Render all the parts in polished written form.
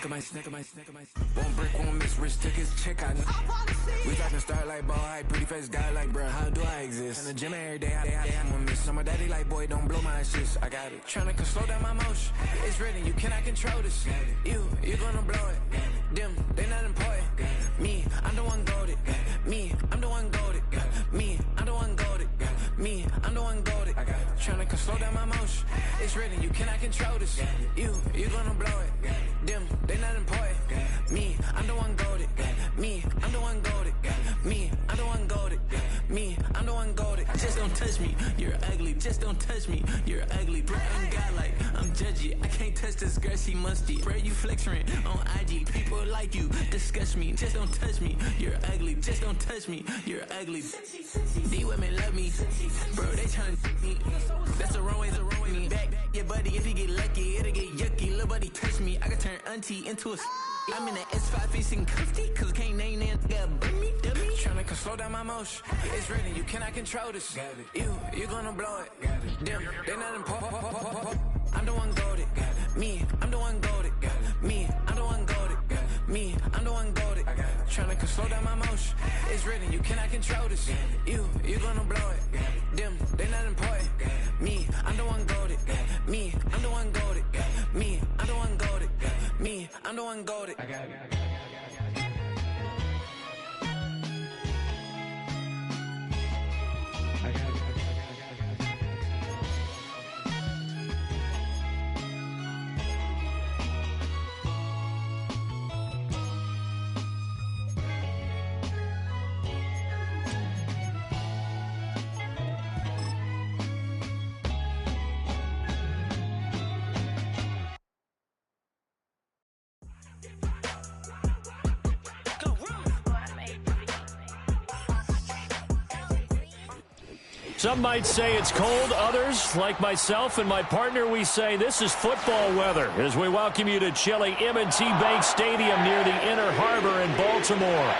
One brick, one miss, rich tickets, check out. We talking start like ball hype, pretty face guy like, bruh, how do I exist? In the gym every day, I'm gonna miss. My daddy like, boy, don't blow my assist. I got it. Tryna slow down my motion. It's written, you cannot control this. You gonna blow it. Them, they not important. Me, I'm the one golded. Me, I'm the one golded. Me, I'm the one golded. Me, I'm the one golded. Tryna slow down my motion. It's written, you cannot control this. You gonna blow it. Them, they not important. Me, I'm the one golded. Me, I'm the one golded. Me, I'm the one golded. Me, I'm the one golded. Just don't touch me, you're ugly. Just don't touch me, you're ugly. Bro, I'm godlike, I'm judgy. I can't touch this girl, she musty. Bro, you flexing on IG. People like you disgust me. Just don't touch me, you're ugly. Just don't touch me, you're ugly. These women love me, bro, they tryna me. That's the wrong way, back your buddy, if he get lucky, it'll get yucky. Little buddy touch me, I can turn auntie into a I'm in that S5 facing comfy, cause I can't name that dummy. Tryna slow down my motion. It's written, you cannot control this. You gonna blow it. Them, they not important. I'm the one golded. Me, I'm the one golded. Me, I'm the one golded. Me, I'm the one golded. Tryna slow down my motion. It's written, you cannot control this. You gonna blow it. Them, they not important. Me, I'm the one golded. Me, I'm the one golded. Me, I'm the one golded. Me, I'm the one golded. I got it. Some might say it's cold. Others, like myself and my partner, we say this is football weather as we welcome you to chilly M&T Bank Stadium near the Inner Harbor in Baltimore.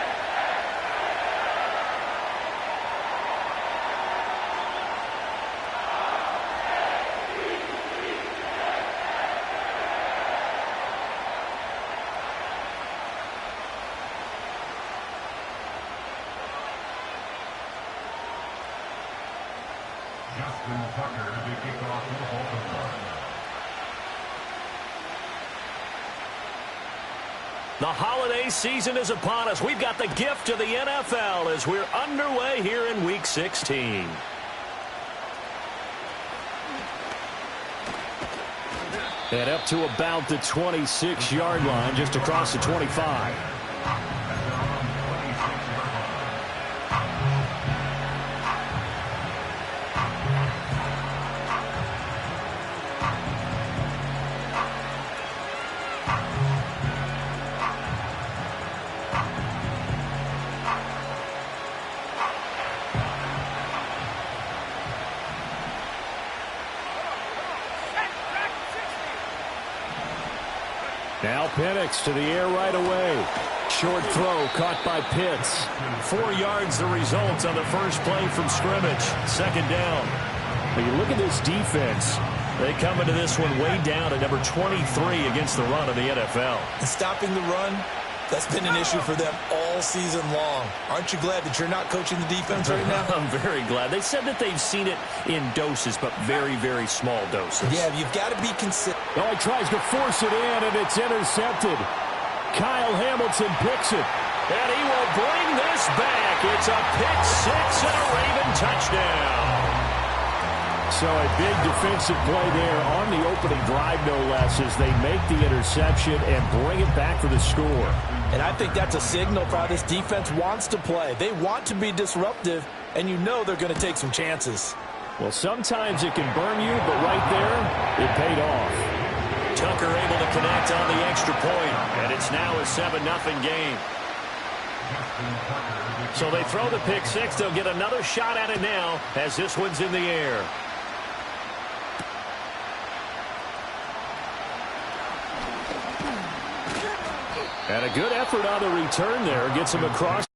The holiday season is upon us. We've got the gift of the NFL as we're underway here in Week 16. And up to about the 26-yard line, just across the 25. Now Penix to the air right away. Short throw caught by Pitts. 4 yards the result on the first play from scrimmage. Second down. When you look at this defense, they come into this one way down at number 23 against the run of the NFL. And stopping the run, that's been an issue for them all season long. Aren't you glad that you're not coaching the defense right now? I'm very glad. They said that they've seen it in doses, but very, very small doses. Yeah, you've got to be consistent. Oh, he tries to force it in, and it's intercepted. Kyle Hamilton picks it, and he will bring this back. It's a pick six and a Raven touchdown. So a big defensive play there on the opening drive, no less, as they make the interception and bring it back for the score. And I think that's a signal for how this defense wants to play. They want to be disruptive, and you know they're going to take some chances. Well, sometimes it can burn you, but right there, it paid off. Tucker able to connect on the extra point, and it's now a 7-0 game. So they throw the pick six. They'll get another shot at it now as this one's in the air. And a good effort on the return there. Gets him across.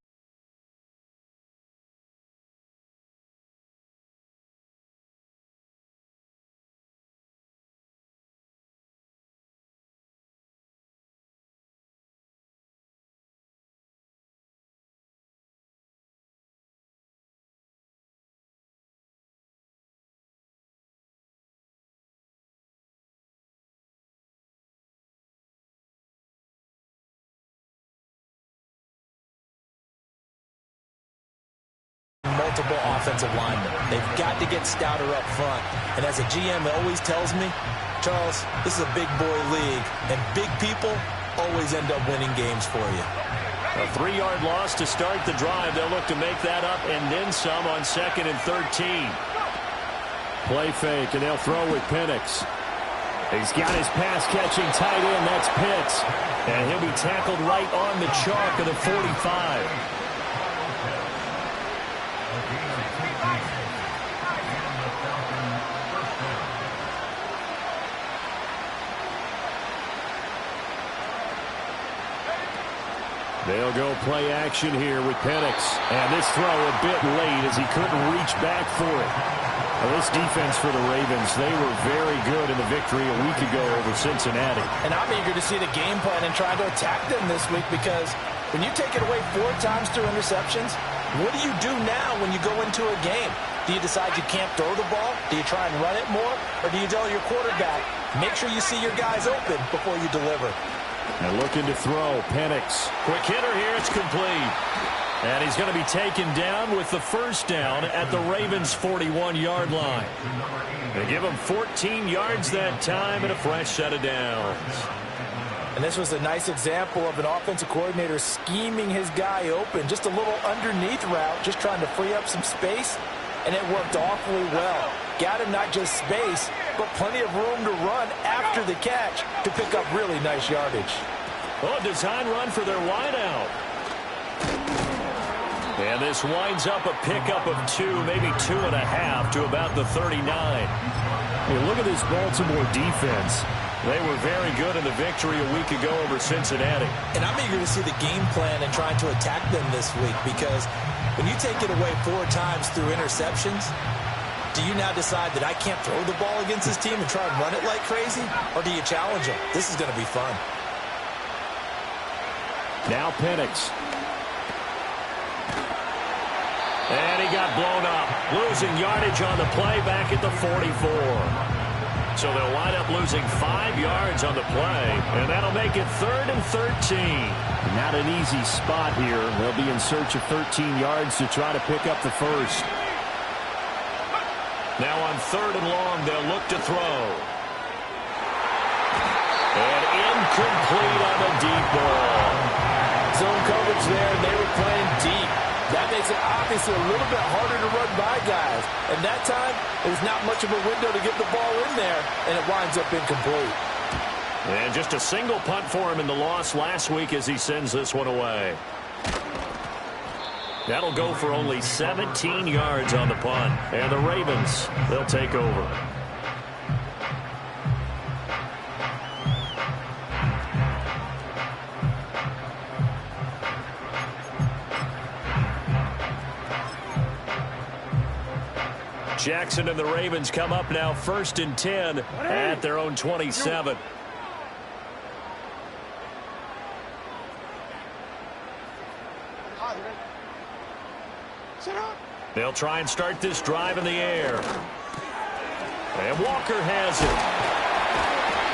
multiple offensive linemen. They've got to get stouter up front. And as a GM, it always tells me, Charles, this is a big boy league, and big people always end up winning games for you. A 3-yard loss to start the drive. They'll look to make that up and then some on 2nd and 13. Play fake, and they'll throw with Penix. He's got his pass-catching tight end. That's Pitts. And he'll be tackled right on the chalk of the 45. They'll go play action here with Penix. And this throw a bit late as he couldn't reach back for it. Well, this defense for the Ravens, they were very good in the victory a week ago over Cincinnati. And I'm eager to see the game plan and try to attack them this week, because when you take it away 4 times through interceptions, what do you do now when you go into a game? Do you decide you can't throw the ball? Do you try and run it more? Or do you tell your quarterback, make sure you see your guys open before you deliver? And looking to throw, Penix. Quick hitter here, it's complete. And he's going to be taken down with the first down at the Ravens' 41-yard line. They give him 14 yards that time and a fresh set of downs. And this was a nice example of an offensive coordinator scheming his guy open. Just a little underneath route, just trying to free up some space, and it worked awfully well. Got him not just space, but plenty of room to run after the catch to pick up really nice yardage. Oh, design run for their wideout. And this winds up a pickup of 2, maybe 2.5 to about the 39. Hey, look at this Baltimore defense. They were very good in the victory a week ago over Cincinnati. And I'm eager to see the game plan and trying to attack them this week, because when you take it away 4 times through interceptions, do you now decide that I can't throw the ball against this team and try and run it like crazy? Or do you challenge them? This is going to be fun. Now Penix. And he got blown up. Losing yardage on the play back at the 44. So they'll wind up losing 5 yards on the play. And that'll make it 3rd and 13. Not an easy spot here. They'll be in search of 13 yards to try to pick up the first. Now on 3rd and long, they'll look to throw. And incomplete on the deep ball. Zone coverage there, and they were playing deep. That makes it obviously a little bit harder to run by guys. And that time, there's not much of a window to get the ball in there, and it winds up incomplete. And just a single punt for him in the loss last week as he sends this one away. That'll go for only 17 yards on the punt. And the Ravens, they'll take over. Jackson and the Ravens come up now 1st and 10 at their own 27. They'll try and start this drive in the air. And Walker has it.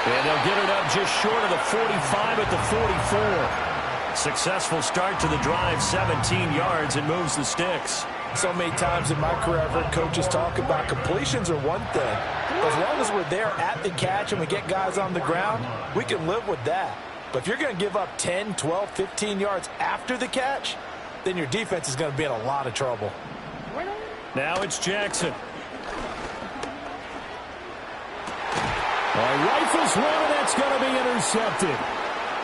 And they'll get it up just short of the 45 at the 44. Successful start to the drive, 17 yards, and moves the sticks. So many times in my career, I've heard coaches talk about completions are one thing. As long as we're there at the catch and we get guys on the ground, we can live with that. But if you're going to give up 10, 12, 15 yards after the catch, then your defense is going to be in a lot of trouble. Now it's Jackson. Rifles one, and that's going to be intercepted.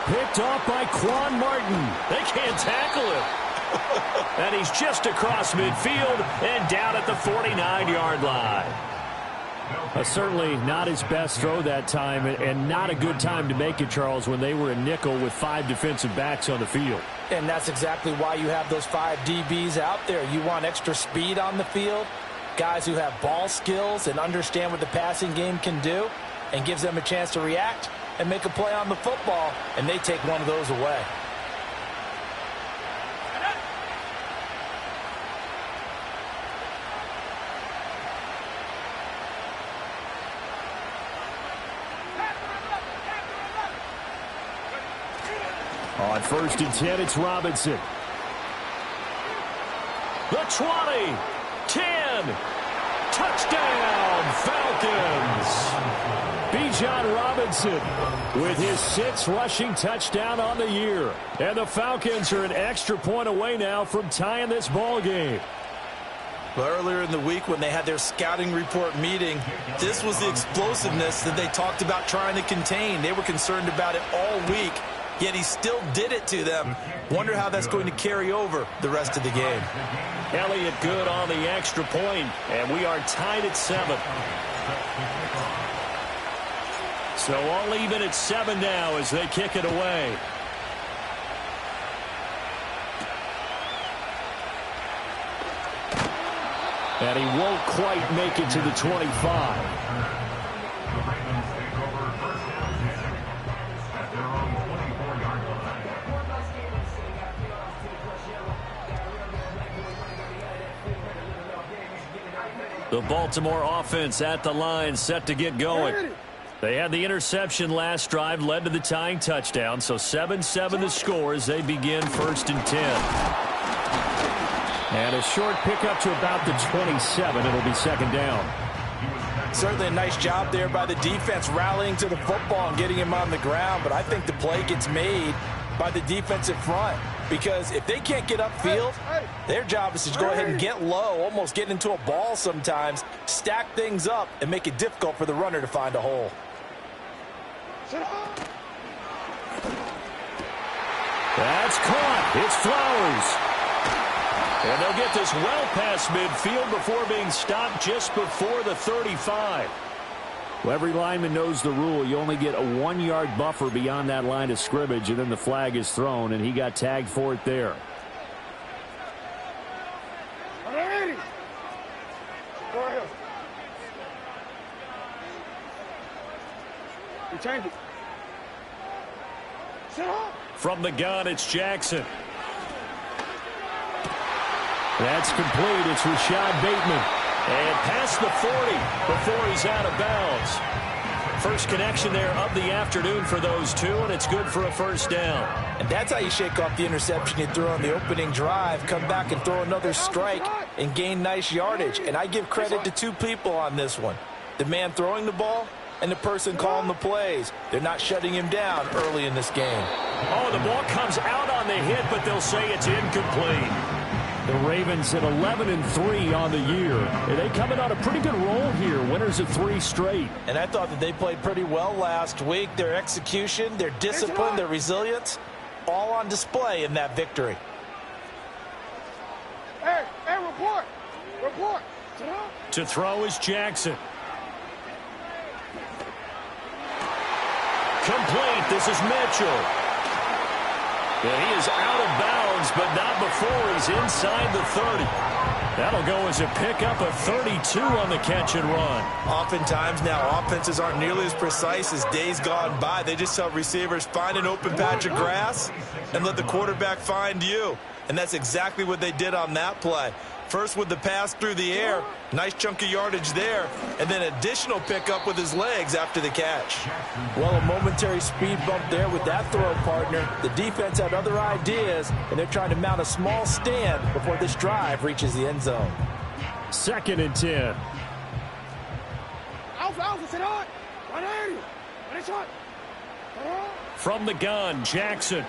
Picked off by Quan Martin. They can't tackle him. And he's just across midfield and down at the 49-yard line. Certainly not his best throw that time, and not a good time to make it, Charles, when they were in nickel with 5 defensive backs on the field. And that's exactly why you have those 5 DBs out there. You want extra speed on the field, guys who have ball skills and understand what the passing game can do, and gives them a chance to react and make a play on the football, and they take one of those away. On 1st and 10, it's Robinson. The 20. again. Touchdown, Falcons. Bijan Robinson with his 6th rushing touchdown on the year. And the Falcons are an extra point away now from tying this ball game. Well, earlier in the week when they had their scouting report meeting, this was the explosiveness that they talked about trying to contain. They were concerned about it all week, yet he still did it to them. Wonder how that's going to carry over the rest of the game. Elliott good on the extra point, and we are tied at 7. So all even at 7 now as they kick it away. And he won't quite make it to the 25. The Baltimore offense at the line, set to get going. They had the interception last drive, led to the tying touchdown. So 7-7 the score as they begin 1st and 10. And a short pickup to about the 27. It'll be 2nd down. Certainly a nice job there by the defense rallying to the football and getting him on the ground. But I think the play gets made by the defensive front. Because if they can't get upfield, their job is to go ahead and get low, almost get into a ball sometimes, stack things up, and make it difficult for the runner to find a hole. That's caught. It's Flowers. And they'll get this well past midfield before being stopped just before the 35. Well, every lineman knows the rule. You only get a 1-yard buffer beyond that line of scrimmage, and then the flag is thrown, and he got tagged for it there. Change it. From the gun, it's Jackson. That's complete. It's Rashad Bateman. And past the 40 before he's out of bounds. First connection there of the afternoon for those two, and it's good for a 1st down. And that's how you shake off the interception you threw on the opening drive. Come back and throw another strike and gain nice yardage. And I give credit to 2 people on this one. The man throwing the ball and the person calling the plays. They're not shutting him down early in this game. Oh, the ball comes out on the hit, but they'll say it's incomplete. The Ravens at 11-3 on the year. And they coming on a pretty good roll here. Winners of 3 straight. And I thought that they played pretty well last week. Their execution, their discipline, their resilience, all on display in that victory. Hey, report. Report. To throw is Jackson. Complete. This is Mitchell. And he is out of bounds, but not before he's inside the 30. That'll go as a pickup of 32 on the catch and run. Oftentimes now, offenses aren't nearly as precise as days gone by. They just tell receivers, find an open patch of grass and let the quarterback find you. And that's exactly what they did on that play. First with the pass through the air, nice chunk of yardage there, and then additional pickup with his legs after the catch. Well, a momentary speed bump there with that throw, partner. The defense had other ideas, and they're trying to mount a small stand before this drive reaches the end zone. 2nd and 10. From the gun, Jackson.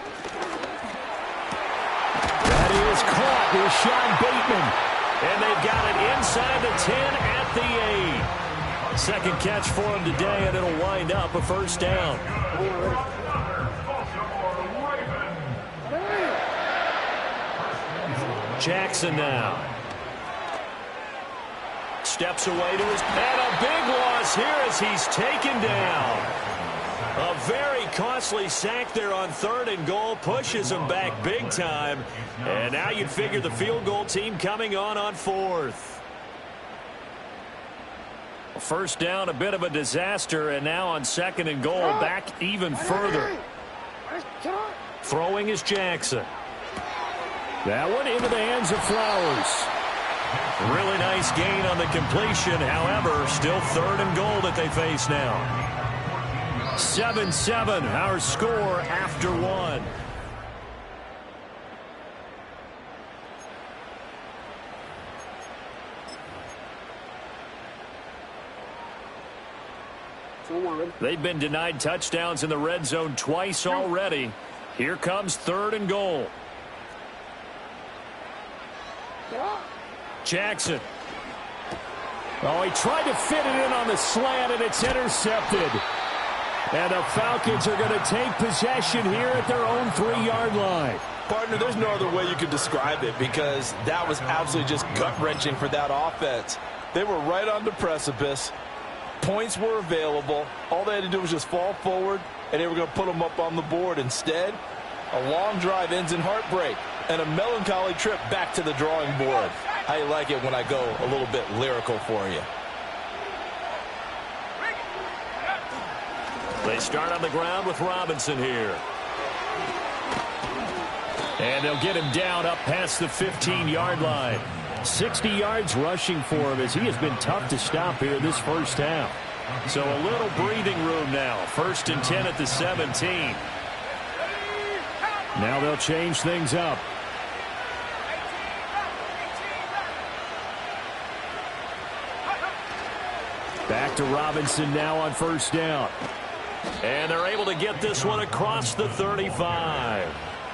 That is caught with Rashad Bateman. And they've got it inside the 10 at the 8. Second catch for him today, and it'll wind up a 1st down. Jackson now. Steps away to his... And a big loss here as he's taken down. A very costly sack there on 3rd and goal. Pushes him back big time. And now you'd figure the field goal team coming on 4th. 1st down, a bit of a disaster. And now on 2nd and goal, back even further. Throwing is Jackson. That one into the hands of Flowers. Really nice gain on the completion. However, still 3rd and goal that they face now. 7-7, our score after 1. They've been denied touchdowns in the red zone twice already. Here comes 3rd and goal. Jackson. Oh, he tried to fit it in on the slant, and it's intercepted. And the Falcons are going to take possession here at their own 3-yard line. Partner, there's no other way you could describe it because that was absolutely just gut-wrenching for that offense. They were right on the precipice. Points were available. All they had to do was just fall forward, and they were going to put them up on the board. Instead, a long drive ends in heartbreak and a melancholy trip back to the drawing board. How you like it when I go a little bit lyrical for you? They start on the ground with Robinson here. And they'll get him down up past the 15-yard line. 60 yards rushing for him as he has been tough to stop here this first half. So a little breathing room now. 1st and 10 at the 17. Now they'll change things up. Back to Robinson now on 1st down. And they're able to get this one across the 35.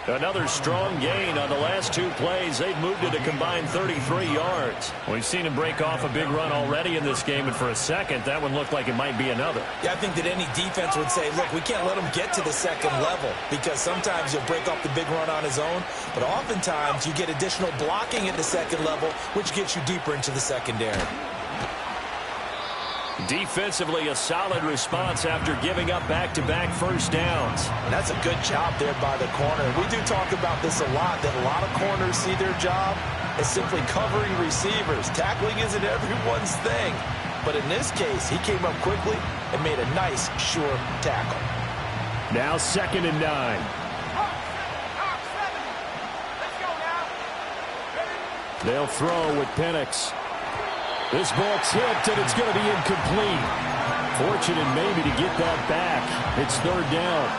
Another strong gain on the last 2 plays. They've moved it a combined 33 yards. We've seen him break off a big run already in this game, and for a second, that one looked like it might be another. Yeah, I think that any defense would say, look, we can't let him get to the 2nd level because sometimes he'll break off the big run on his own, but oftentimes you get additional blocking at the 2nd level, which gets you deeper into the secondary. Defensively, a solid response after giving up back-to-back 1st downs. And that's a good job there by the corner. We do talk about this a lot, that a lot of corners see their job as simply covering receivers. Tackling isn't everyone's thing. But in this case, he came up quickly and made a nice, sure tackle. Now 2nd and 9. They'll throw with Penix. This ball tipped, and it's going to be incomplete. Fortunate maybe to get that back. It's 3rd down.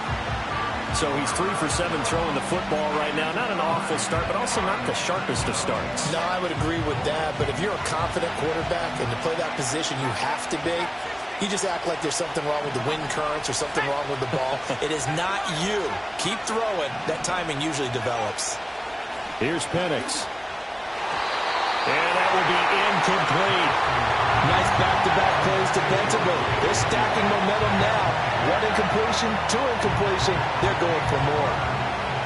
So he's 3 for 7 throwing the football right now. Not an awful start, but also not the sharpest of starts. No, I would agree with that. But if you're a confident quarterback and to play that position, you have to be. You just act like there's something wrong with the wind currents or something wrong with the ball. It is not you. Keep throwing. That timing usually develops. Here's Penix. And that will be incomplete. Nice back-to-back plays defensively. They're stacking momentum now. 1 incompletion, 2 incompletion. They're going for more.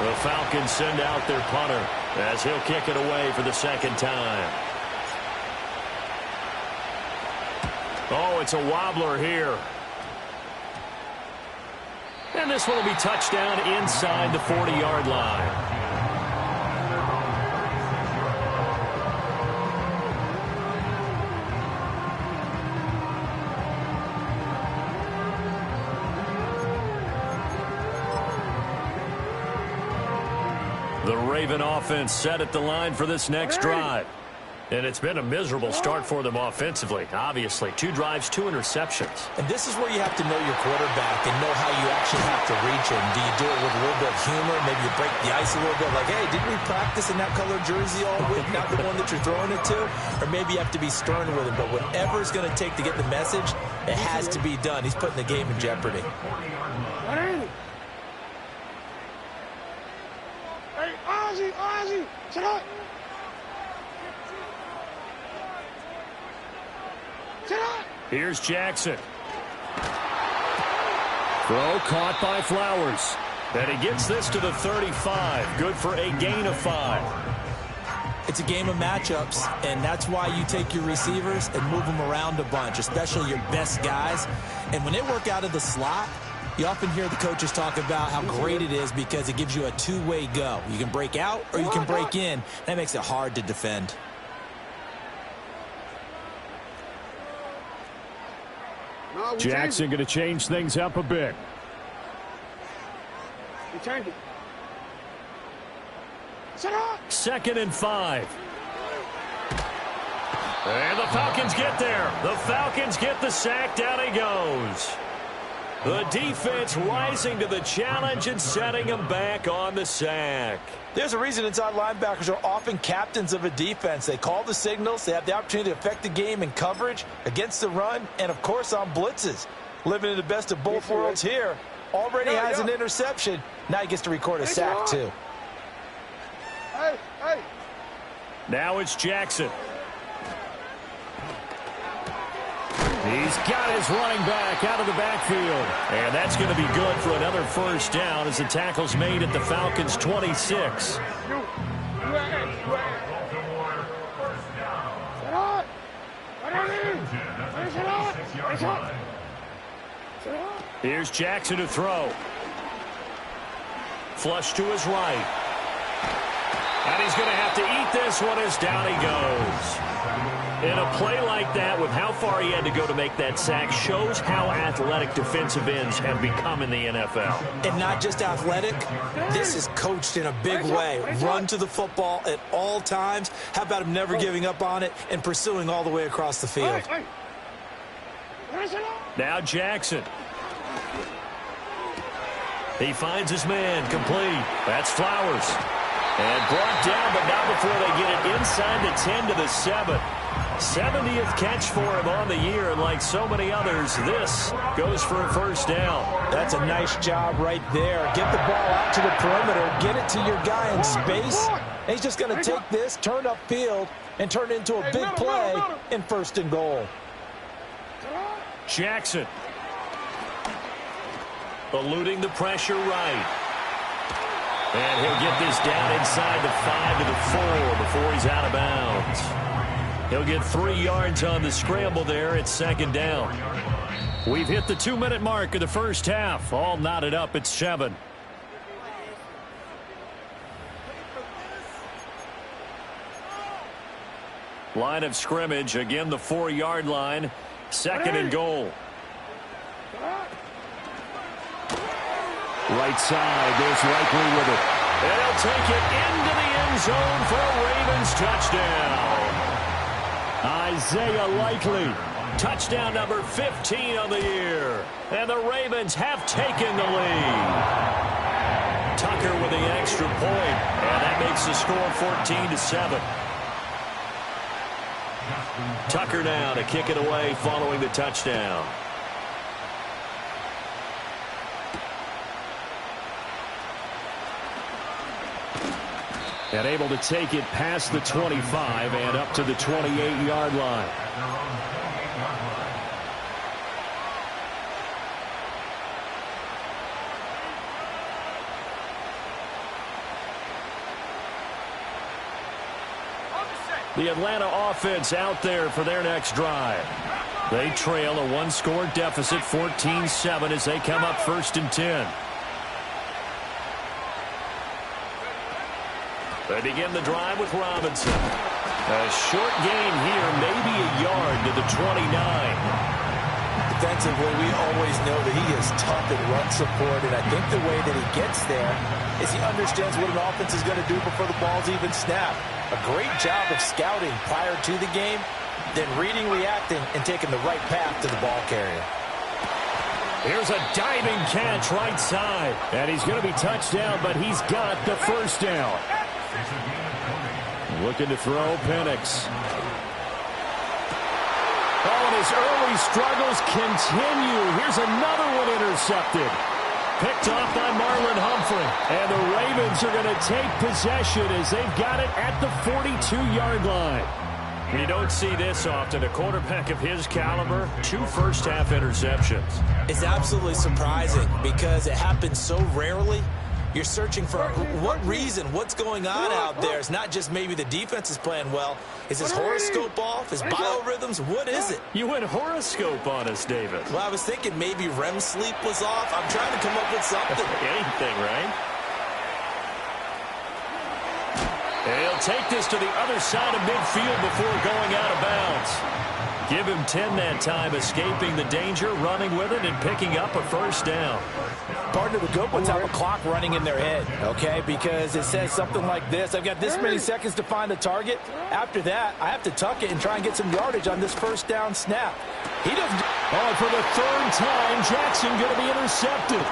The Falcons send out their punter as he'll kick it away for the 2nd time. Oh, it's a wobbler here. And this one will be touchdown inside the 40-yard line. The Raven offense set at the line for this next drive. And it's been a miserable start for them offensively, obviously. 2 drives, 2 interceptions. And this is where you have to know your quarterback and know how you actually have to reach him. Do you do it with a little bit of humor? Maybe you break the ice a little bit like, hey, didn't we practice in that color jersey all week, not the one that you're throwing it to? Or maybe you have to be stern with him. But whatever it's going to take to get the message, it has to be done. He's putting the game in jeopardy. Hey, Ozzy, shut up. Here's Jackson. Throw caught by Flowers. And he gets this to the 35. Good for a gain of 5. It's a game of matchups, and that's why you take your receivers and move them around a bunch, especially your best guys. And when they work out of the slot, you often hear the coaches talk about how great it is because it gives you a two-way go. You can break out or you can break in. That makes it hard to defend. Jackson going to change things up a bit. You change it. 2nd and 5. And the Falcons get there. The Falcons get the sack. Down he goes. The defense rising to the challenge and setting him back on the sack. There's a reason inside linebackers are often captains of a defense. They call the signals. They have the opportunity to affect the game in coverage, against the run, and, of course, on blitzes. living in the best of both worlds here. Already has an interception. Now he gets to record a sack, too. Hey, hey. Now it's Jackson. He's got his running back out of the backfield. And that's going to be good for another first down as the tackle's made at the Falcons' 26. Here's Jackson to throw. Flush to his right. And he's going to have to eat this one as down he goes. In a play like that, with how far he had to go to make that sack, shows how athletic defensive ends have become in the NFL. And not just athletic, this is coached in a big way. Run to the football at all times. How about him never giving up on it and pursuing all the way across the field? Now Jackson. He finds his man, complete. That's Flowers. And brought down, but not before they get it inside the 10 to the 7. 70th catch for him on the year, and like so many others, this goes for a first down. That's a nice job right there. Get the ball out to the perimeter, get it to your guy in space, and he's just going to take this, turn upfield, and turn it into a big play in 1st and goal. Jackson. Eluding the pressure right. And he'll get this down inside the 5 to the 4 before he's out of bounds. He'll get 3 yards on the scramble there at 2nd down. We've hit the 2-minute mark of the first half. All knotted up at 7. Line of scrimmage, again the 4-yard line. 2nd and goal. Right side, there's Likely with it. And he'll take it into the end zone for a Ravens touchdown. Isaiah Likely, touchdown number 15 on the year. And the Ravens have taken the lead. Tucker with the extra point, and that makes the score 14 to 7. Tucker now to kick it away following the touchdown. And able to take it past the 25 and up to the 28-yard line. The Atlanta offense out there for their next drive. They trail a 1-score deficit, 14-7, as they come up 1st and 10. They begin the drive with Robinson. A short gain here, maybe a yard to the 29. Defensively, we always know that he is tough in run support, and I think the way that he gets there is he understands what an offense is going to do before the ball's even snapped. A great job of scouting prior to the game, then reading, reacting, and taking the right path to the ball carrier. Here's a diving catch right side. And he's going to be touched down, but he's got the first down. Looking to throw, Penix. Oh, and his early struggles continue. Here's another one intercepted. Picked off by Marlon Humphrey. And the Ravens are going to take possession as they've got it at the 42-yard line. You don't see this often. A quarterback of his caliber, 2 first-half interceptions. It's absolutely surprising because it happens so rarely. You're searching for what reason, what's going on out there. It's not just maybe the defense is playing well. Is his horoscope off? His biorhythms? What is it? You went horoscope on us, David. Well, I was thinking maybe REM sleep was off. I'm trying to come up with something. Anything, right? He'll take this to the other side of midfield before going out of bounds. Give him 10 that time, escaping the danger, running with it, and picking up a first down. Partner, the good ones have a clock running in their head, okay? Because it says something like this. I've got this many seconds to find the target. After that, I have to tuck it and try and get some yardage on this first down snap. He doesn't. Oh, for the 3rd time, Jackson going to be intercepted.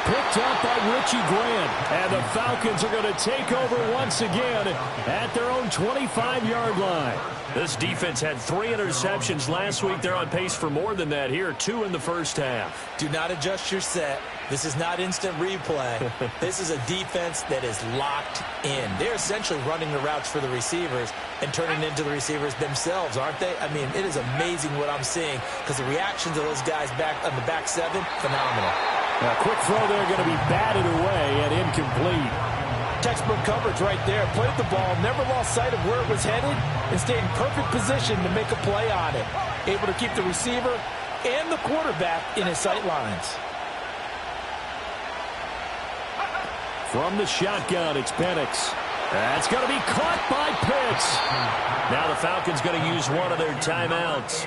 Picked up by Richie Grant. And the Falcons are going to take over once again at their own 25-yard line. This defense had 3 interceptions last week. They're on pace for more than that here, 2 in the first half. Do not adjust your set. This is not instant replay. This is a defense that is locked in. They're essentially running the routes for the receivers and turning into the receivers themselves, aren't they? I mean, it is amazing what I'm seeing because the reactions of those guys back on the back 7, phenomenal. A quick throw there going to be batted away and incomplete. Textbook coverage right there. Played the ball, never lost sight of where it was headed, and stayed in perfect position to make a play on it. Able to keep the receiver and the quarterback in his sight lines. From the shotgun, it's Penix. That's going to be caught by Pitts. Now the Falcons going to use one of their timeouts,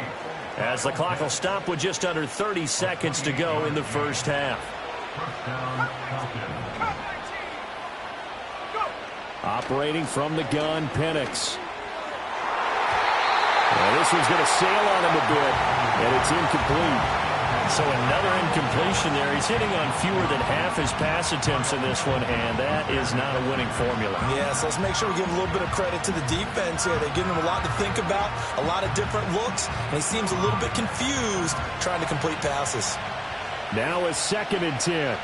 as the clock will stop with just under 30 seconds to go in the first half. Operating from the gun, Penix. This one's going to sail on him a bit, and it's incomplete. So another incompletion there. He's hitting on fewer than half his pass attempts in this one, and that is not a winning formula. Yeah, so let's make sure we give a little bit of credit to the defense here. They're giving him a lot to think about, a lot of different looks, and he seems a little bit confused trying to complete passes. Now a 2nd and 10.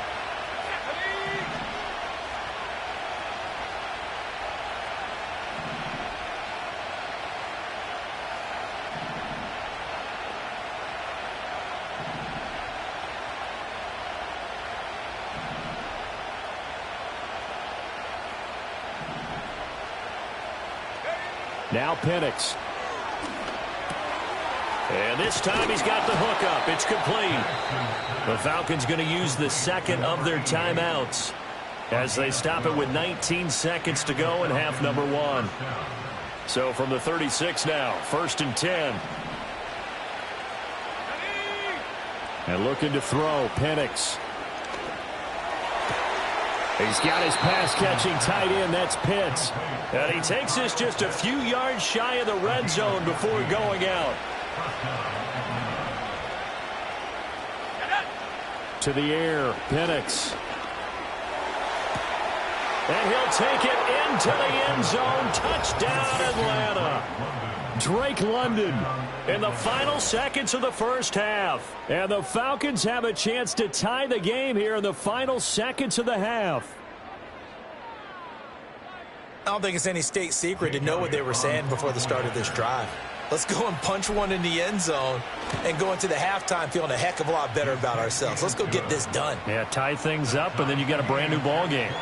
Now Penix. And this time he's got the hook up. It's complete. The Falcons going to use the 2nd of their timeouts as they stop it with 19 seconds to go in half number 1. So from the 36 now, 1st and 10. And looking to throw, Penix. He's got his pass-catching tight end. That's Pitts. And he takes this just a few yards shy of the red zone before going out. To the air, Penix. And he'll take it into the end zone. Touchdown, Atlanta. Drake London in the final seconds of the first half. And the Falcons have a chance to tie the game here in the final seconds of the half. I don't think it's any state secret to know what they were saying before the start of this drive. Let's go and punch one in the end zone and go into the halftime feeling a heck of a lot better about ourselves. Let's go get this done. Yeah, tie things up, and then you got a brand new ball game.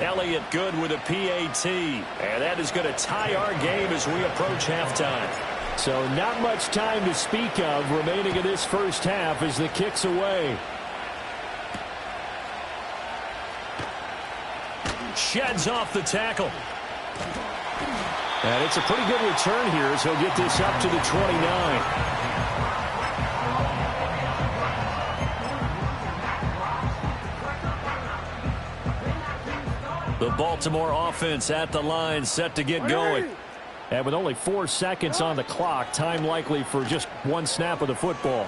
Elliott good with a PAT, and that is going to tie our game as we approach halftime. So not much time to speak of remaining in this first half as the kick's away. Sheds off the tackle. And it's a pretty good return here as he'll get this up to the 29. The Baltimore offense at the line, set to get going. And with only 4 seconds on the clock, time likely for just one snap of the football.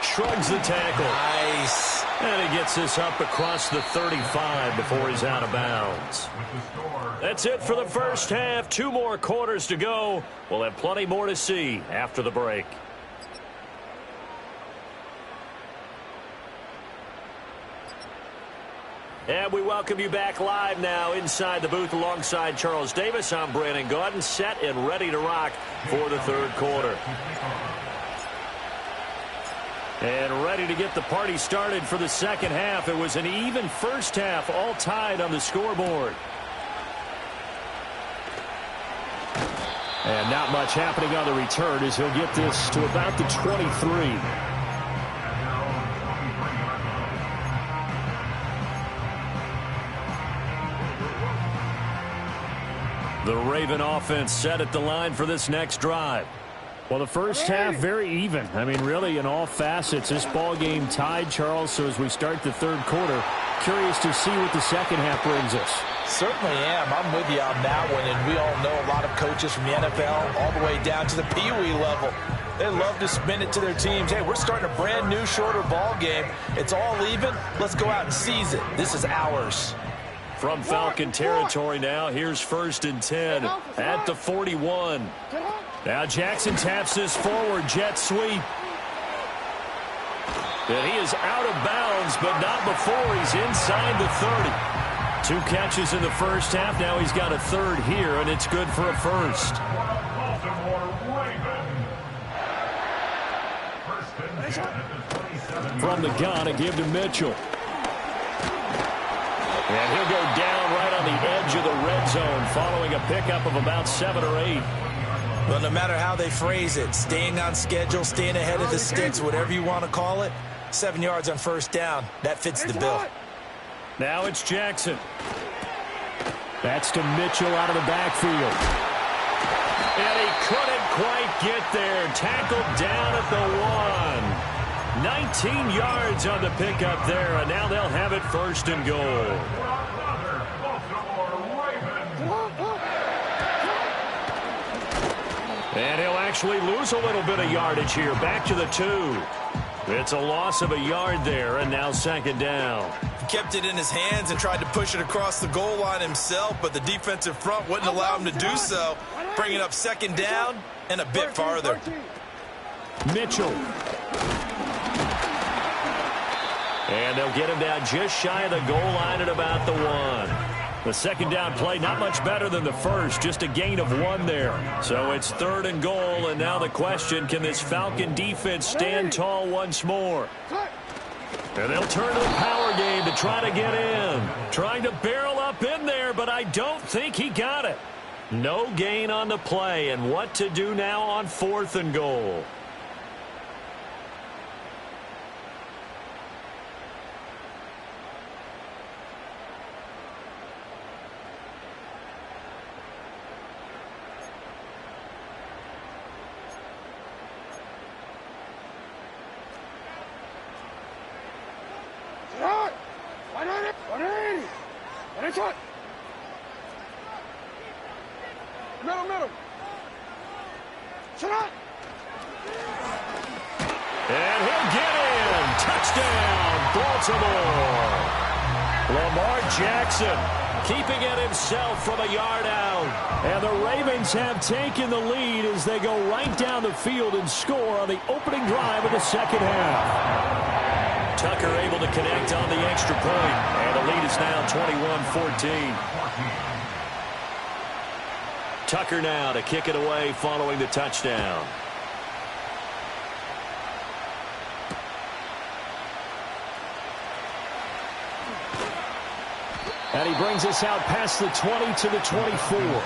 Shrugs the tackle. Nice. And he gets this up across the 35 before he's out of bounds. That's it for the first half. 2 more quarters to go. We'll have plenty more to see after the break. And we welcome you back live now inside the booth alongside Charles Davis. I'm Brandon Gaudin, set and ready to rock for the third quarter. And ready to get the party started for the second half. It was an even first half, all tied on the scoreboard. And not much happening on the return as he'll get this to about the 23. The Raven offense set at the line for this next drive. Well, the first half, very even. I mean, really, in all facets, this ball game tied, Charles. So as we start the third quarter, curious to see what the second half brings us. Certainly am. I'm with you on that one. And we all know a lot of coaches from the NFL all the way down to the Pee Wee level. They love to spin it to their teams. Hey, we're starting a brand new, shorter ball game. It's all even. Let's go out and seize it. This is ours. From Falcon territory now, here's 1st and 10 at the 41. Now Jackson taps this forward jet sweep. And he is out of bounds, but not before he's inside the 30. 2 catches in the first half. Now he's got a third here, and it's good for a first. From the gun, a give to Mitchell. And he'll go down right on the edge of the red zone following a pickup of about 7 or 8. Well, no matter how they phrase it, staying on schedule, staying ahead of the sticks, whatever you want to call it, 7 yards on first down, that fits the bill. Now it's Jackson. That's to Mitchell out of the backfield. And he couldn't quite get there. Tackled down at the 1. 19 yards on the pickup there, and now they'll have it 1st and goal. And he'll actually lose a little bit of yardage here. Back to the 2. It's a loss of a yard there, and now 2nd down. He kept it in his hands and tried to push it across the goal line himself, but the defensive front wouldn't allow him to do so, bringing up 2nd down and a bit farther. Mitchell. And they'll get him down just shy of the goal line at about the 1. The 2nd down play, not much better than the first, just a gain of 1 there. So it's 3rd and goal, and now the question, can this Falcon defense stand tall once more? And they'll turn to the power game to try to get in. Trying to barrel up in there, but I don't think he got it. No gain on the play, and what to do now on 4th and goal. Middle. And he'll get in. Touchdown, Baltimore. Lamar Jackson keeping it himself from a yard out. And the Ravens have taken the lead as they go right down the field and score on the opening drive of the 2nd half. Tucker able to connect on the extra point. And the lead is now 21-14. Tucker now to kick it away following the touchdown. And he brings us out past the 20 to the 24.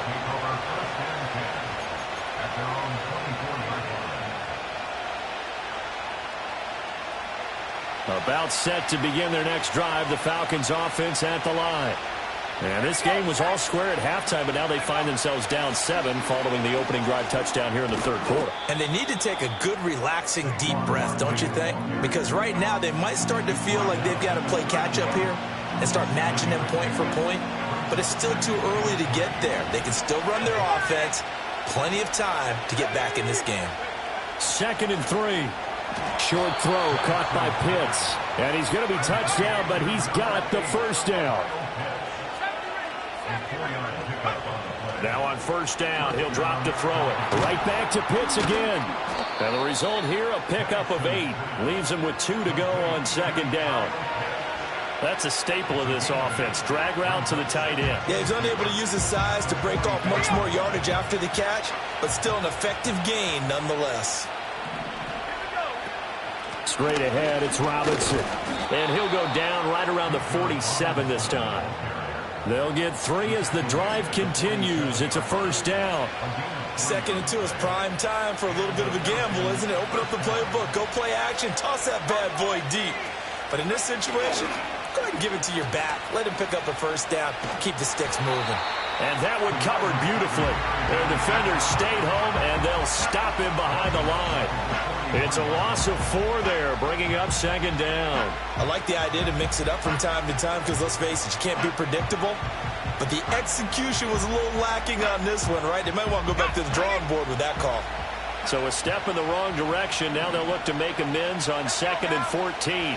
About set to begin their next drive, the Falcons offense at the line. And this game was all square at halftime, but now they find themselves down 7 following the opening drive touchdown here in the 3rd quarter. And they need to take a good, relaxing, deep breath, don't you think? Because right now they might start to feel like they've got to play catch-up here and start matching them point for point. But it's still too early to get there. They can still run their offense. Plenty of time to get back in this game. 2nd and 3. Short throw caught by Pitts. And he's going to be touched down, but he's got the 1st down. Now on 1st down, he'll drop to throw it. Right back to Pitts again. And the result here, a pickup of 8. Leaves him with 2 to go on 2nd down. That's a staple of this offense. Drag route to the tight end. Yeah, he's unable to use his size to break off much more yardage after the catch, but still an effective gain nonetheless. Straight ahead, it's Robinson. And he'll go down right around the 47 this time. They'll get 3 as the drive continues. It's a 1st down. 2nd and 2 is prime time for a little bit of a gamble, isn't it? Open up the playbook, go play action, toss that bad boy deep. But in this situation, go ahead and give it to your back. Let him pick up a 1st down. Keep the sticks moving. And that one covered beautifully. Their defenders stayed home, and they'll stop him behind the line. It's a loss of 4 there, bringing up 2nd down. I like the idea to mix it up from time to time because, let's face it, you can't be predictable. But the execution was a little lacking on this one, right? They might want to go back to the drawing board with that call. So a step in the wrong direction. Now they'll look to make amends on 2nd and 14.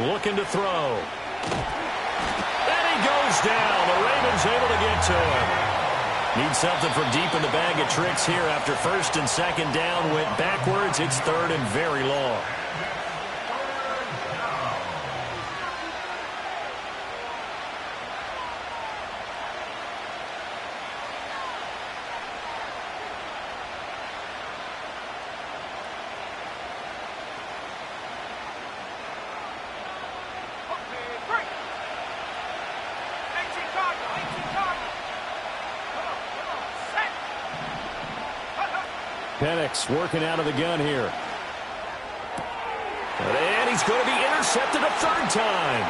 Looking to throw. And he goes down. The Ravens able to get to him. Need something from deep in the bag of tricks here after 1st and 2nd down. Went backwards. It's 3rd and very long. Penix working out of the gun here. And he's going to be intercepted a 3rd time.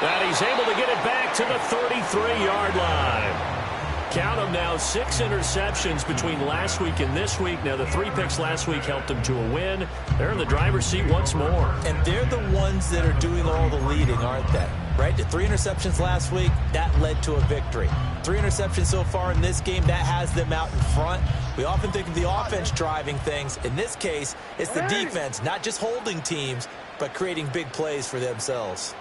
And he's able to get it back to the 33-yard line. Count them now, 6 interceptions between last week and this week. Now, the 3 picks last week helped them to a win. They're in the driver's seat once more. And they're the ones that are doing all the leading, aren't they? Right? The 3 interceptions last week, that led to a victory. 3 interceptions so far in this game, that has them out in front. We often think of the offense driving things. In this case, it's the defense, not just holding teams, but creating big plays for themselves.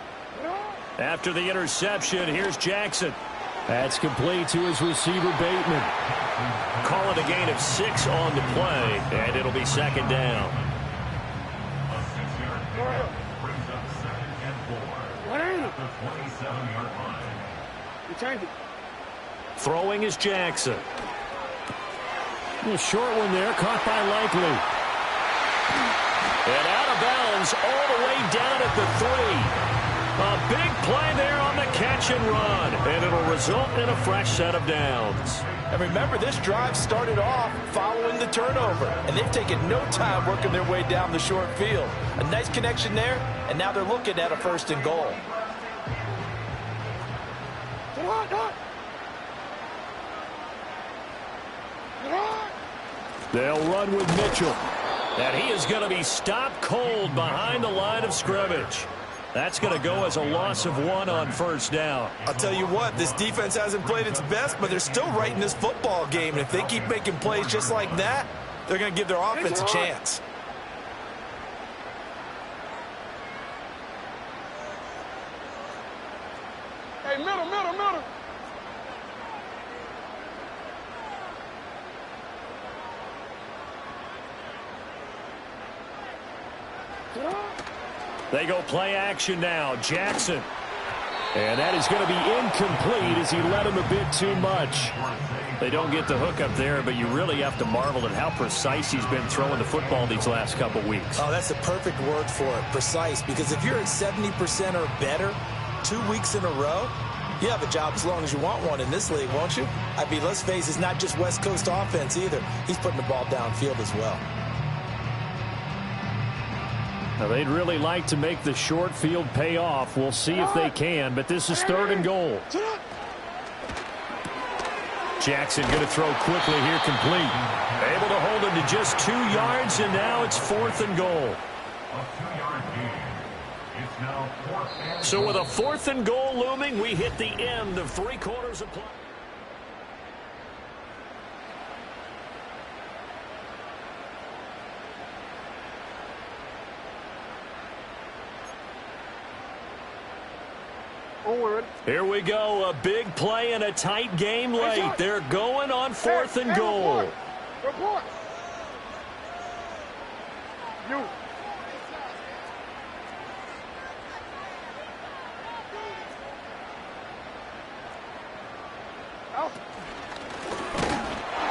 After the interception, here's Jackson. That's complete to his receiver, Bateman. Call it a gain of 6 on the play, and it'll be 2nd down. Throwing is Jackson. A short one there, caught by Likely. And out of bounds all the way down at the 3. A big play there on the catch and run, and it'll result in a fresh set of downs. And remember, this drive started off following the turnover, and they've taken no time working their way down the short field. A nice connection there, and now they're looking at a 1st and goal. They'll run with Mitchell. And he is going to be stopped cold behind the line of scrimmage. That's going to go as a loss of 1 on 1st down. I'll tell you what, this defense hasn't played its best, but they're still right in this football game. And if they keep making plays just like that, they're going to give their offense a chance. Hey, middle. They go play action now. Jackson. And that is going to be incomplete as he led him a bit too much. They don't get the hook up there, but you really have to marvel at how precise he's been throwing the football these last couple weeks. Oh, that's the perfect word for it, precise. Because if you're at 70% or better 2 weeks in a row, you have a job as long as you want one in this league, won't you? I mean, let's face it, it's not just West Coast offense either. He's putting the ball downfield as well. Now, they'd really like to make the short field pay off. We'll see if they can, but this is 3rd and goal. Jackson going to throw quickly here, complete. Able to hold him to just 2 yards, and now it's 4th and goal. So with a 4th and goal looming, we hit the end of 3 quarters of play. Here we go, a big play in a tight game late. They're going on 4th and goal. Report. You.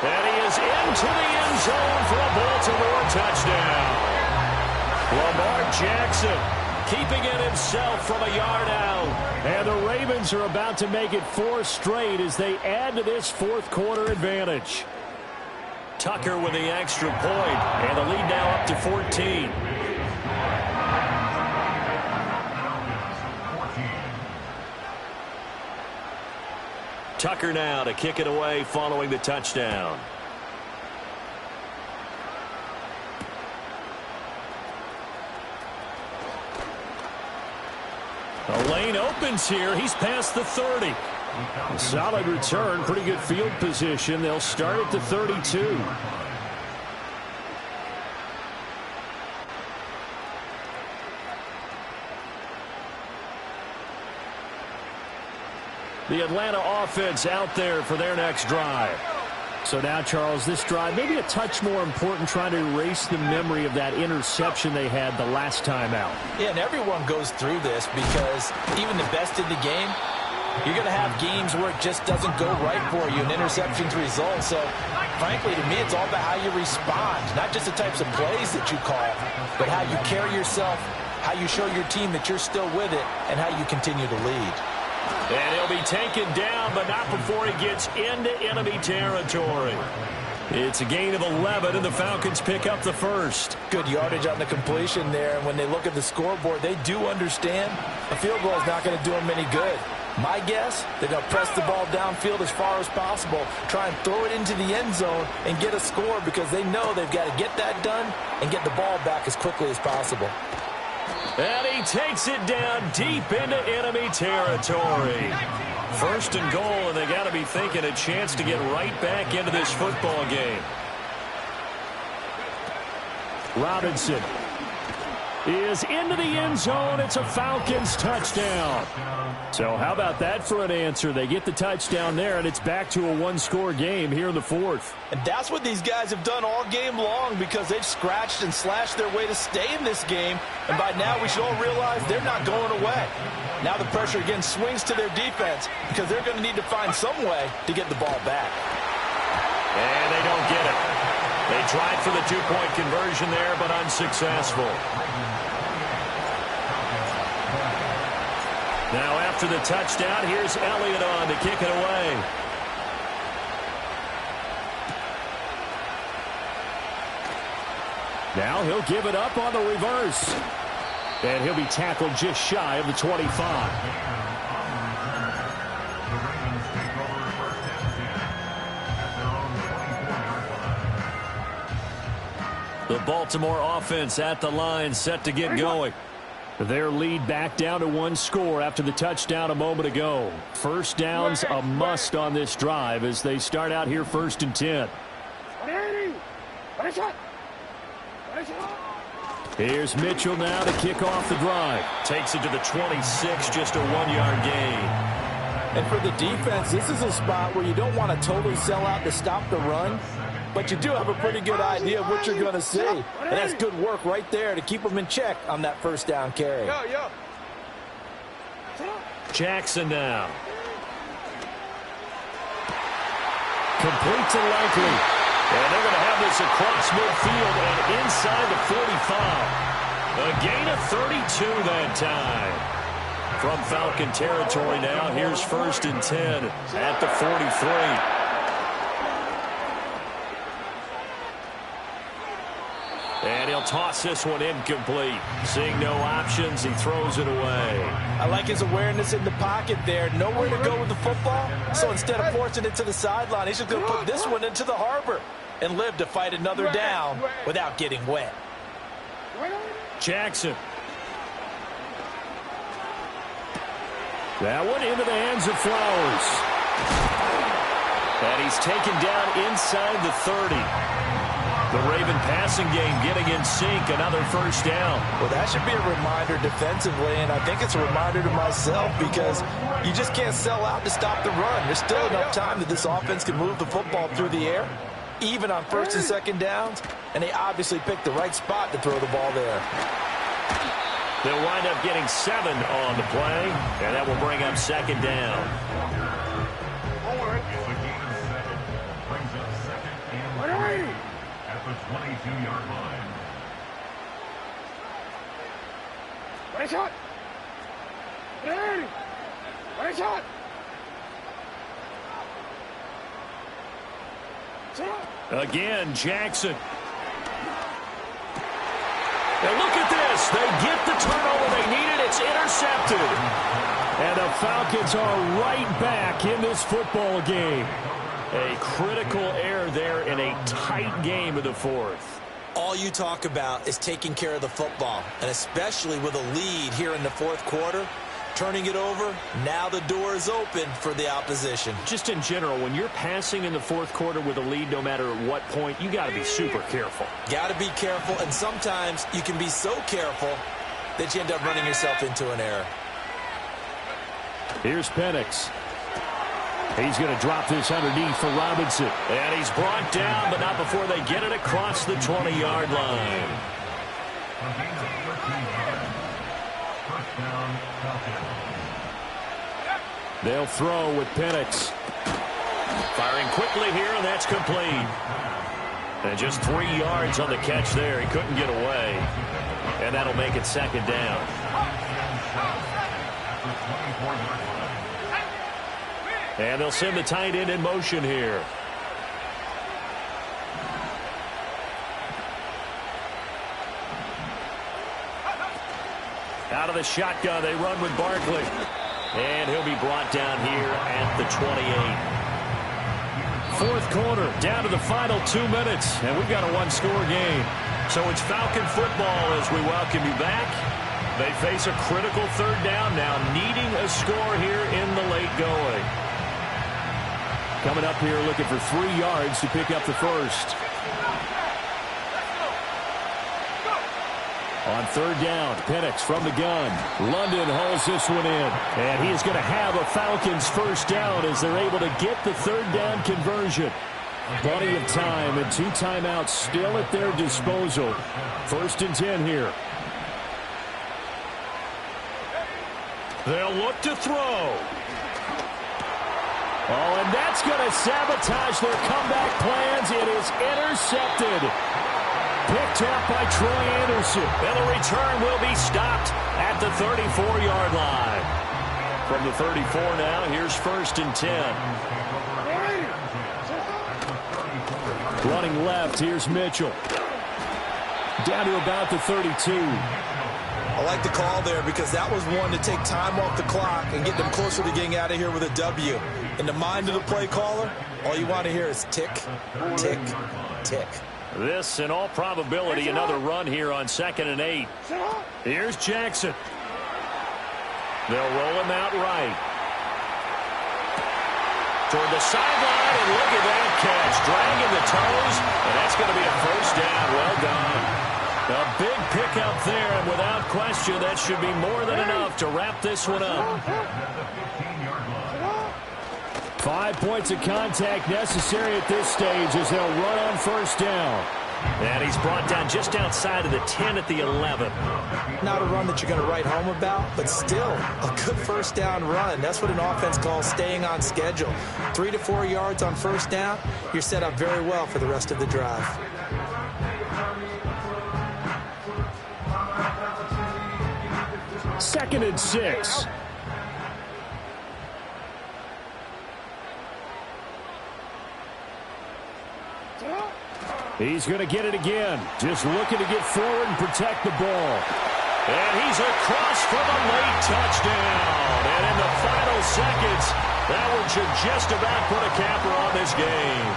And he is into the end zone for a Baltimore touchdown. Lamar Jackson keeping it himself from a yard out. And the Ravens are about to make it 4 straight as they add to this 4th quarter advantage. Tucker with the extra point, and the lead now up to 14. Tucker now to kick it away following the touchdown. The lane opens here. He's past the 30. Solid return, pretty good field position. They'll start at the 32. The Atlanta offense out there for their next drive. So now, Charles, this drive maybe a touch more important, trying to erase the memory of that interception they had the last time out. Yeah, and everyone goes through this because even the best in the game, you're going to have games where it just doesn't go right for you, and interceptions result. So, frankly, to me, it's all about how you respond, not just the types of plays that you call, but how you carry yourself, how you show your team that you're still with it, and how you continue to lead. And he'll be taken down, but not before he gets into enemy territory. It's a gain of 11, and the Falcons pick up the first. Good yardage on the completion there, and when they look at the scoreboard, they do understand a field goal is not going to do them any good. My guess, they're going to press the ball downfield as far as possible, try and throw it into the end zone and get a score because they know they've got to get that done and get the ball back as quickly as possible. And he takes it down deep into enemy territory. First and goal, and they got to be thinking a chance to get right back into this football game. Robinson is into the end zone. It's a Falcons touchdown. So how about that for an answer? They get the touchdown there, and it's back to a one-score game here in the fourth. And that's what these guys have done all game long because they've scratched and slashed their way to stay in this game. And by now we should all realize they're not going away. Now the pressure again swings to their defense because they're going to need to find some way to get the ball back. And they don't get it. They tried for the two-point conversion there, but unsuccessful. Now after the touchdown, here's Elliott on to kick it away. Now he'll give it up on the reverse. And he'll be tackled just shy of the 25. The Baltimore offense at the line, set to get going. Their lead back down to one score after the touchdown a moment ago. First down's a must on this drive as they start out here 1st and 10. Here's Mitchell now to kick off the drive. Takes it to the 26, just a 1-yard gain. And for the defense, this is a spot where you don't want to totally sell out to stop the run, but you do have a pretty good idea of what you're going to see. And that's good work right there to keep them in check on that first down carry. Jackson now. Complete to Likely. And they're going to have this across midfield and inside the 45. A gain of 32 that time. From Falcon territory now, here's 1st and 10 at the 43. And he'll toss this one incomplete. Seeing no options, he throws it away. I like his awareness in the pocket there. Nowhere to go with the football. So instead of forcing it to the sideline, he's just going to put this one into the harbor and live to fight another down without getting wet. Jackson. That one into the hands of Flowers. And he's taken down inside the 30. The Raven passing game getting in sync, another first down. Well, that should be a reminder defensively, and I think it's a reminder to myself because you just can't sell out to stop the run. There's still enough time that this offense can move the football through the air, even on 1st and 2nd downs, and they obviously picked the right spot to throw the ball there. They'll wind up getting 7 on the play, and that will bring up 2nd down. At the 22-yard line. Right shot. Right shot. Again, Jackson. And look at this. They get the turnover they needed. It's intercepted. And the Falcons are right back in this football game. A critical error there in a tight game of the fourth. All you talk about is taking care of the football, and especially with a lead here in the fourth quarter, turning it over. Now the door is open for the opposition. Just in general, when you're passing in the fourth quarter with a lead, no matter at what point, you got to be super careful. Got to be careful, and sometimes you can be so careful that you end up running yourself into an error. Here's Penix. He's going to drop this underneath for Robinson. And he's brought down, but not before they get it across the 20-yard line. They'll throw with Penix. Firing quickly here, and that's complete. And just 3 yards on the catch there. He couldn't get away. And that'll make it second down. And they'll send the tight end in motion here. Out of the shotgun, they run with Barkley. And he'll be brought down here at the 28. Fourth quarter, down to the final 2 minutes. And we've got a one-score game. So it's Falcon football as we welcome you back. They face a critical third down now, needing a score here in the late going. Coming up here looking for 3 yards to pick up the first. On third down, Penix from the gun. London hauls this one in. And he is going to have a Falcons first down as they're able to get the third down conversion. Plenty of time and 2 timeouts still at their disposal. First and 10 here. They'll look to throw. Oh, and that's going to sabotage their comeback plans. It is intercepted. Picked up by Troy Anderson. And the return will be stopped at the 34-yard line. From the 34 now, here's first and 10. Running left, here's Mitchell. Down to about the 32. I like the call there because that was one to take time off the clock and get them closer to getting out of here with a W. In the mind of the play caller, all you want to hear is tick, tick, tick. This, in all probability, another run here on 2nd and 8. Here's Jackson. They'll roll him out right. Toward the sideline, and look at that catch. Dragging the toes, and that's going to be a first down. Well done. A big pickup there, and without question, that should be more than enough to wrap this one up. 5 points of contact necessary at this stage as they'll run on first down. And he's brought down just outside of the 10 at the 11. Not a run that you're going to write home about, but still a good first down run. That's what an offense calls staying on schedule. 3 to 4 yards on first down, you're set up very well for the rest of the drive. Second and 6. He's going to get it again. Just looking to get forward and protect the ball. And he's across for the late touchdown. And in the final seconds, that one should just about put a capper on this game.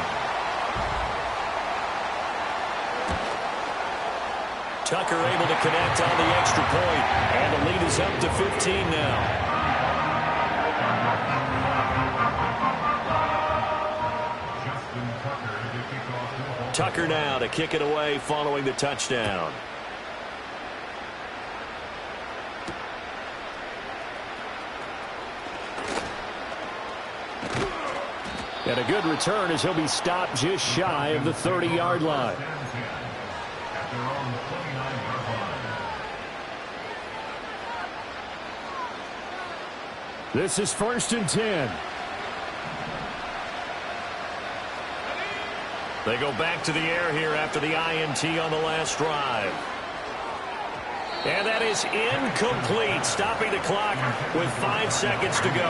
Tucker able to connect on the extra point. And the lead is up to 15 now. Tucker now to kick it away following the touchdown. And a good return as he'll be stopped just shy of the 30-yard line. This is first and 10. They go back to the air here after the INT on the last drive. And that is incomplete, stopping the clock with 5 seconds to go.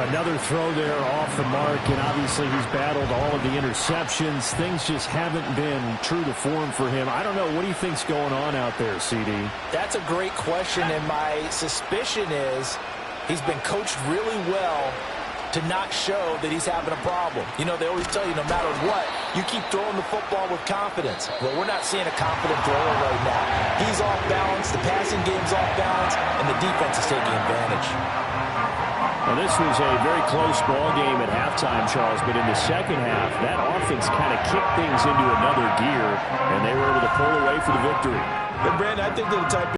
Another throw there off the mark, and obviously he's battled all of the interceptions. Things just haven't been true to form for him. I don't know. What do you think's going on out there, CD? That's a great question, and my suspicion is he's been coached really well to not show that he's having a problem. You know, they always tell you no matter what, you keep throwing the football with confidence. Well, we're not seeing a confident thrower right now. He's off balance, the passing game's off balance, and the defense is taking advantage. Well, this was a very close ball game at halftime, Charles, but in the second half, that offense kind of kicked things into another gear, and they were able to pull away for the victory. But, Brandon, I think they're the type